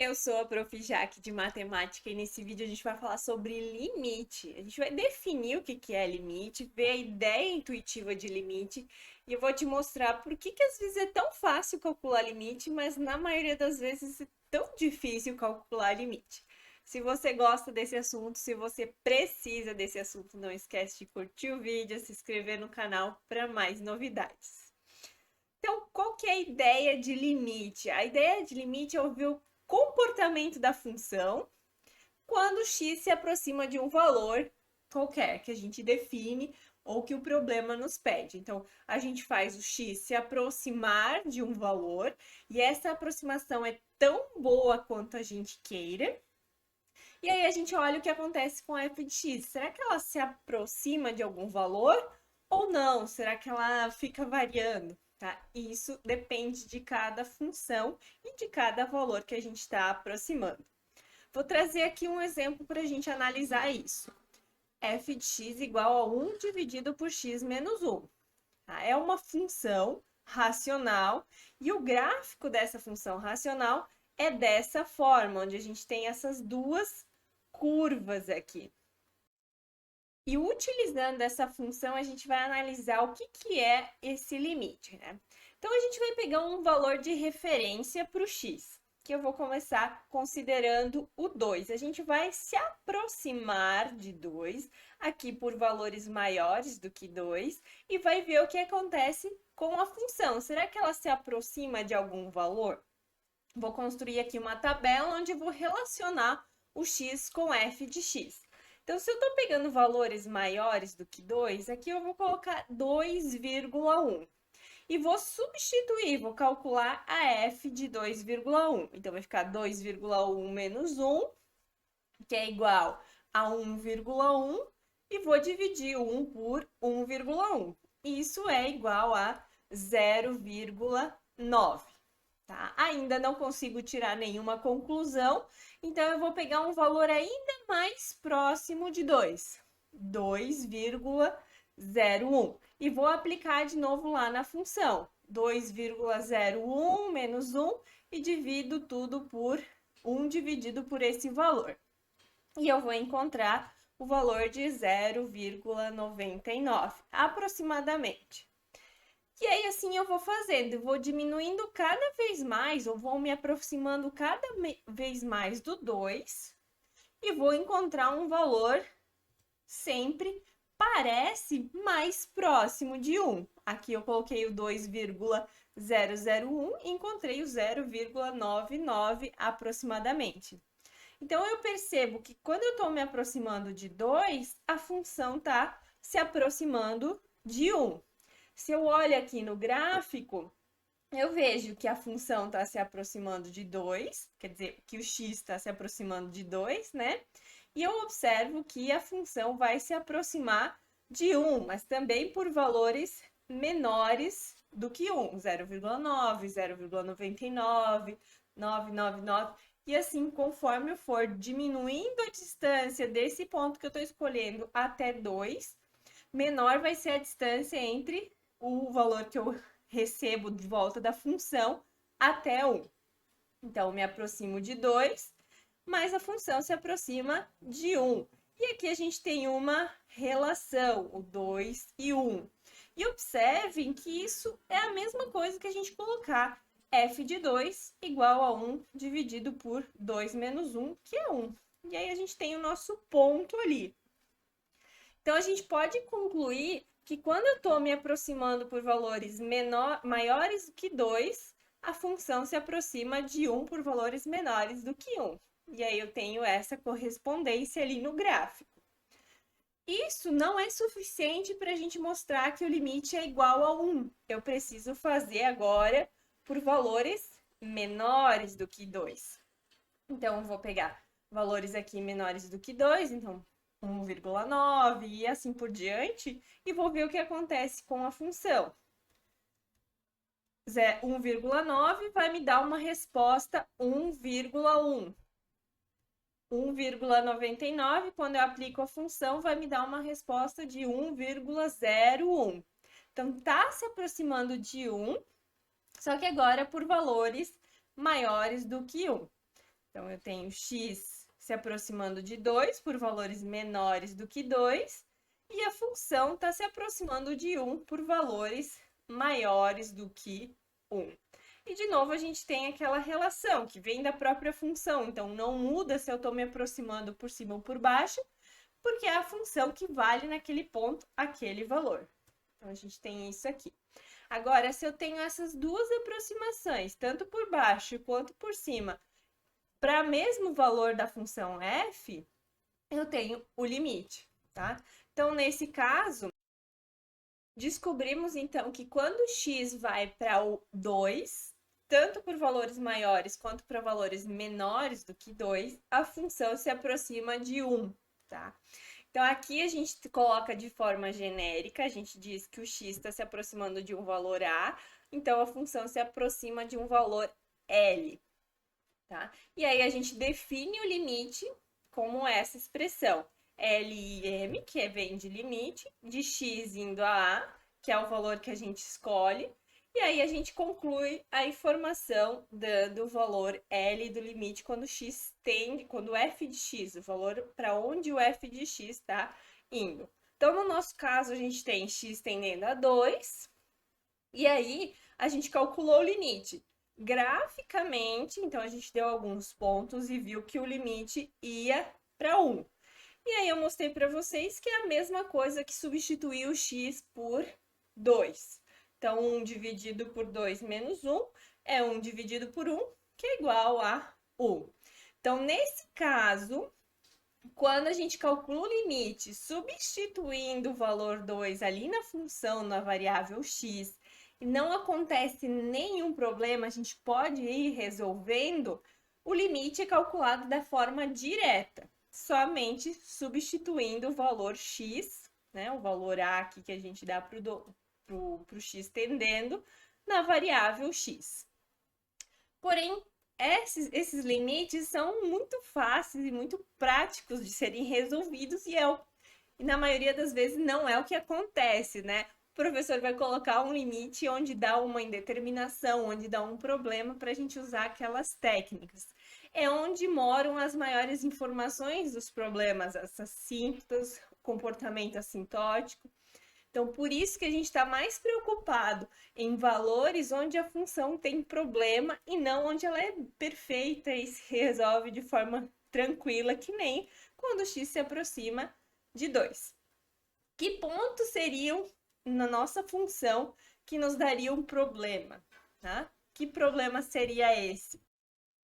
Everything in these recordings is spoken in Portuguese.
Eu sou a Prof. Jaque de Matemática e nesse vídeo a gente vai falar sobre limite. A gente vai definir o que é limite, ver a ideia intuitiva de limite e eu vou te mostrar por que às vezes é tão fácil calcular limite, mas na maioria das vezes é tão difícil calcular limite. Se você gosta desse assunto, se você precisa desse assunto, não esquece de curtir o vídeo, se inscrever no canal para mais novidades. Então, qual que é a ideia de limite? A ideia de limite é ver o comportamento da função quando x se aproxima de um valor qualquer que a gente define ou que o problema nos pede. Então, a gente faz o x se aproximar de um valor e essa aproximação é tão boa quanto a gente queira. E aí a gente olha o que acontece com a f de x. Será que ela se aproxima de algum valor ou não? Será que ela fica variando? Tá? Isso depende de cada função e de cada valor que a gente está aproximando. Vou trazer aqui um exemplo para a gente analisar isso. f de x igual a 1 dividido por x menos 1. Tá? É uma função racional e o gráfico dessa função racional é dessa forma, onde a gente tem essas duas curvas aqui. E utilizando essa função, a gente vai analisar o que é esse limite, né? Então, a gente vai pegar um valor de referência para o x, que eu vou começar considerando o 2. A gente vai se aproximar de 2, aqui por valores maiores do que 2, e vai ver o que acontece com a função. Será que ela se aproxima de algum valor? Vou construir aqui uma tabela onde eu vou relacionar o x com f de x. Então, se eu estou pegando valores maiores do que 2, aqui eu vou colocar 2,1. E vou substituir, vou calcular a f de 2,1. Então, vai ficar 2,1 menos 1, que é igual a 1,1. E vou dividir 1 por 1,1. Isso é igual a 0,9. Tá? Ainda não consigo tirar nenhuma conclusão, então eu vou pegar um valor ainda mais próximo de 2, 2,01, e vou aplicar de novo lá na função, 2,01 menos 1, e divido tudo por 1 dividido por esse valor. E eu vou encontrar o valor de 0,99, aproximadamente. E aí, assim, eu vou fazendo, eu vou diminuindo cada vez mais, ou vou me aproximando cada vez mais do 2, e vou encontrar um valor sempre parece mais próximo de 1. Aqui eu coloquei o 2,001 e encontrei o 0,99 aproximadamente. Então, eu percebo que quando eu estou me aproximando de 2, a função está se aproximando de 1. Se eu olho aqui no gráfico, eu vejo que a função está se aproximando de 2, quer dizer, que o x está se aproximando de 2, né? E eu observo que a função vai se aproximar de 1, mas também por valores menores do que 1, 0,9, 0,99, 999, e assim, conforme eu for diminuindo a distância desse ponto que eu estou escolhendo até 2, menor vai ser a distância entre o valor que eu recebo de volta da função até 1. Então, eu me aproximo de 2, mas a função se aproxima de 1. E aqui a gente tem uma relação, o 2 e 1. E observem que isso é a mesma coisa que a gente colocar f de 2 igual a 1 dividido por 2 menos 1, que é 1. E aí a gente tem o nosso ponto ali. Então, a gente pode concluir que quando eu estou me aproximando por valores maiores do que 2, a função se aproxima de 1 por valores menores do que 1. E aí eu tenho essa correspondência ali no gráfico. Isso não é suficiente para a gente mostrar que o limite é igual a 1. Eu preciso fazer agora por valores menores do que 2. Então, eu vou pegar valores aqui menores do que 2, então 1,9 e assim por diante, e vou ver o que acontece com a função. 1,9 vai me dar uma resposta 1,1. 1,99, quando eu aplico a função, vai me dar uma resposta de 1,01. Então, está se aproximando de 1, só que agora por valores maiores do que 1. Então, eu tenho x se aproximando de 2 por valores menores do que 2, e a função está se aproximando de 1 por valores maiores do que 1. E, de novo, a gente tem aquela relação que vem da própria função, então não muda se eu estou me aproximando por cima ou por baixo, porque é a função que vale naquele ponto aquele valor. Então, a gente tem isso aqui. Agora, se eu tenho essas duas aproximações, tanto por baixo quanto por cima, para o mesmo valor da função f, eu tenho o limite, tá? Então, nesse caso, descobrimos então que quando x vai para o 2, tanto por valores maiores quanto para valores menores do que 2, a função se aproxima de 1, tá? Então, aqui a gente coloca de forma genérica, a gente diz que o x está se aproximando de um valor a, então a função se aproxima de um valor L, tá? E aí a gente define o limite como essa expressão, LIM, que vem de limite, de x indo a, que é o valor que a gente escolhe, e aí a gente conclui a informação dando o valor L do limite quando x tende, quando f de x, o valor para onde o f de x está indo. Então, no nosso caso, a gente tem x tendendo a 2, e aí a gente calculou o limite. Graficamente, então a gente deu alguns pontos e viu que o limite ia para 1. E aí eu mostrei para vocês que é a mesma coisa que substituir o x por 2. Então, 1 dividido por 2 menos 1 é 1 dividido por 1, que é igual a 1. Então, nesse caso, quando a gente calcula o limite substituindo o valor 2 ali na função, na variável x, e não acontece nenhum problema, a gente pode ir resolvendo, o limite é calculado da forma direta, somente substituindo o valor x, né, o valor a aqui que a gente dá para o x tendendo, na variável x. Porém, esses limites são muito fáceis e muito práticos de serem resolvidos e na maioria das vezes não é o que acontece, né? O professor vai colocar um limite onde dá uma indeterminação, onde dá um problema para a gente usar aquelas técnicas. É onde moram as maiores informações dos problemas, as assíntotas, comportamento assintótico. Então, por isso que a gente está mais preocupado em valores onde a função tem problema e não onde ela é perfeita e se resolve de forma tranquila, que nem quando x se aproxima de 2. Que pontos seriam na nossa função que nos daria um problema, tá? Que problema seria esse?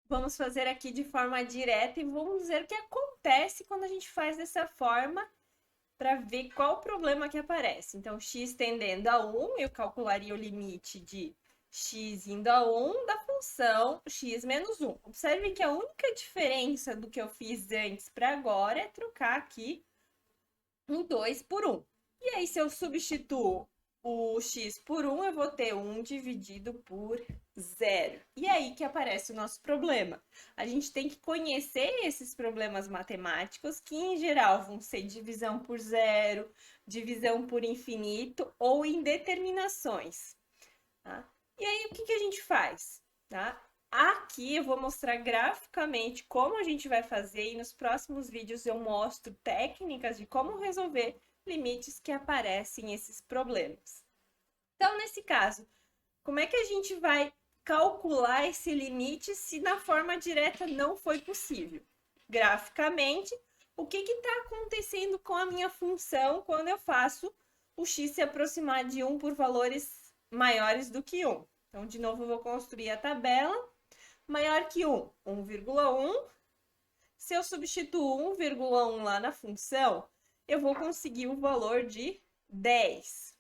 Vamos fazer aqui de forma direta e vamos dizer o que acontece quando a gente faz dessa forma para ver qual o problema que aparece. Então, x tendendo a 1, eu calcularia o limite de x indo a 1 da função x menos 1. Observe que a única diferença do que eu fiz antes para agora é trocar aqui um 2 por 1. E aí, se eu substituo o x por 1, eu vou ter 1 dividido por 0. E aí que aparece o nosso problema. A gente tem que conhecer esses problemas matemáticos, que em geral vão ser divisão por zero, divisão por infinito ou indeterminações. Tá? E aí, o que a gente faz? Tá? Aqui eu vou mostrar graficamente como a gente vai fazer e nos próximos vídeos eu mostro técnicas de como resolver limites que aparecem esses problemas. Então, nesse caso, como é que a gente vai calcular esse limite se na forma direta não foi possível? Graficamente, o que está acontecendo com a minha função quando eu faço o x se aproximar de 1 por valores maiores do que 1? Então, de novo, eu vou construir a tabela. Maior que 1, 1,1. Se eu substituo 1,1 lá na função, eu vou conseguir o valor de 10,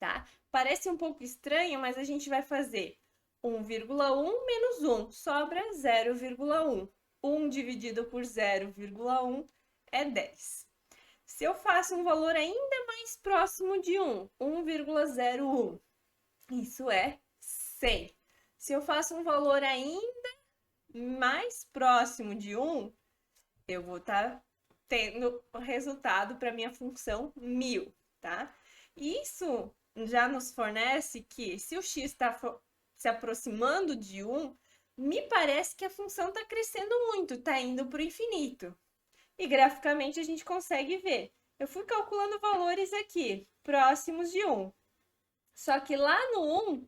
tá? Parece um pouco estranho, mas a gente vai fazer 1,1 menos 1, sobra 0,1. 1 dividido por 0,1 é 10. Se eu faço um valor ainda mais próximo de 1, 1,01, isso é 100. Se eu faço um valor ainda mais próximo de 1, eu vou estar tendo o resultado para minha função 1000, tá? Isso já nos fornece que se o x está se aproximando de 1, me parece que a função está crescendo muito, está indo para o infinito. E graficamente a gente consegue ver. Eu fui calculando valores aqui, próximos de 1. Só que lá no 1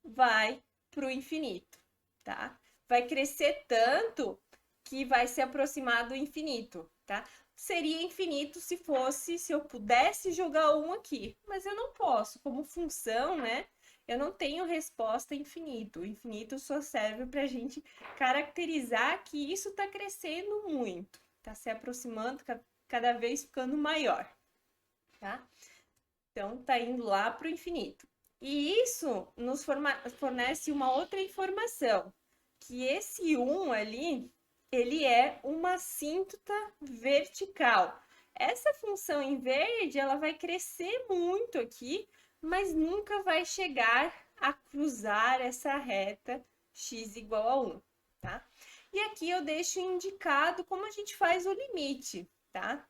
vai para o infinito, tá? Vai crescer tanto que vai se aproximar do infinito, tá? Seria infinito se eu pudesse jogar 1 aqui, mas eu não posso, como função, né? Eu não tenho resposta infinito. O infinito só serve para a gente caracterizar que isso está crescendo muito, está se aproximando, cada vez ficando maior, tá? Então, está indo lá para o infinito. E isso nos fornece uma outra informação, que esse 1 ali, ele é uma assíntota vertical. Essa função em verde, ela vai crescer muito aqui, mas nunca vai chegar a cruzar essa reta x igual a 1, tá? E aqui eu deixo indicado como a gente faz o limite, tá?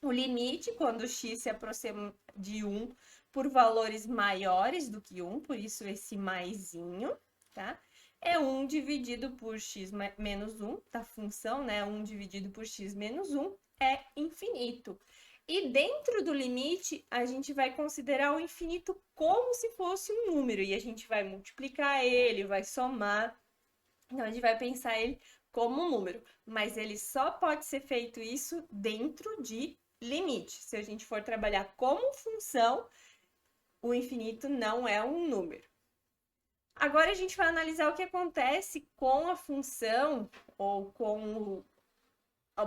O limite, quando x se aproxima de 1 por valores maiores do que 1, por isso esse maisinho, tá? É 1 dividido por x menos 1, da função, né? 1 dividido por x menos 1 é infinito. E dentro do limite, a gente vai considerar o infinito como se fosse um número, e a gente vai multiplicar ele, vai somar, então a gente vai pensar ele como um número, mas ele só pode ser feito isso dentro de limite. Se a gente for trabalhar como função, o infinito não é um número. Agora a gente vai analisar o que acontece com a função, ou com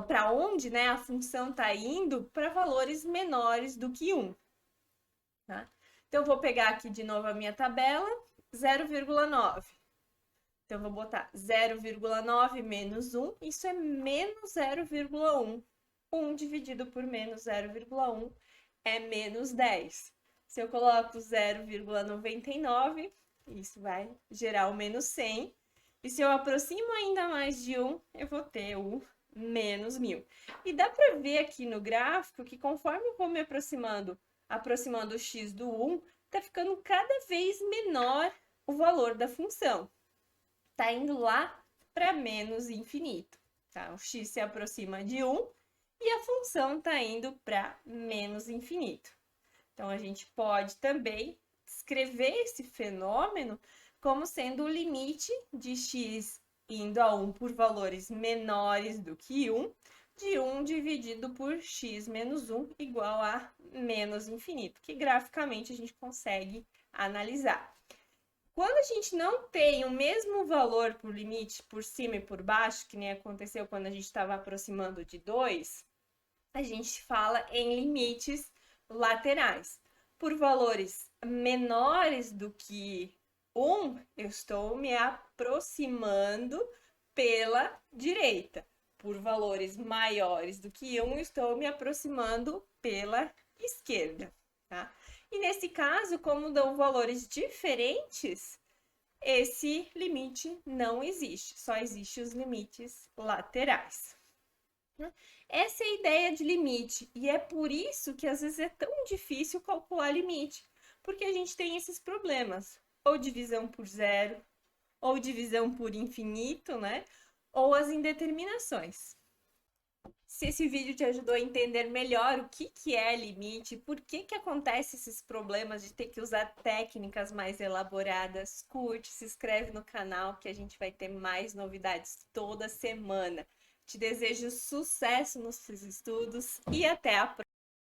para onde, né, a função está indo para valores menores do que 1. Tá? Então, eu vou pegar aqui de novo a minha tabela, 0,9. Então, eu vou botar 0,9 menos 1, isso é menos 0,1. 1 dividido por menos 0,1 é menos 10. Se eu coloco 0,99, isso vai gerar o menos 100. E se eu aproximo ainda mais de 1, eu vou ter o menos 1000. E dá para ver aqui no gráfico que conforme eu vou me aproximando o x do 1, está ficando cada vez menor o valor da função. Está indo lá para menos infinito. Tá? O x se aproxima de 1 e a função está indo para menos infinito. Então, a gente pode também descrever esse fenômeno como sendo o limite de x indo a 1 por valores menores do que 1, de 1 dividido por x menos 1 igual a menos infinito, que graficamente a gente consegue analisar. Quando a gente não tem o mesmo valor por limite por cima e por baixo, que nem aconteceu quando a gente estava aproximando de 2, a gente fala em limites laterais. Por valores menores do que 1, eu estou me aproximando pela direita. Por valores maiores do que 1, eu estou me aproximando pela esquerda. Tá? E nesse caso, como dão valores diferentes, esse limite não existe, só existem os limites laterais. Essa é a ideia de limite, e é por isso que às vezes é tão difícil calcular limite, porque a gente tem esses problemas, ou divisão por zero, ou divisão por infinito, né? Ou as indeterminações. Se esse vídeo te ajudou a entender melhor o que é limite, por que acontece esses problemas de ter que usar técnicas mais elaboradas, curte, se inscreve no canal que a gente vai ter mais novidades toda semana. Te desejo sucesso nos seus estudos e até a próxima!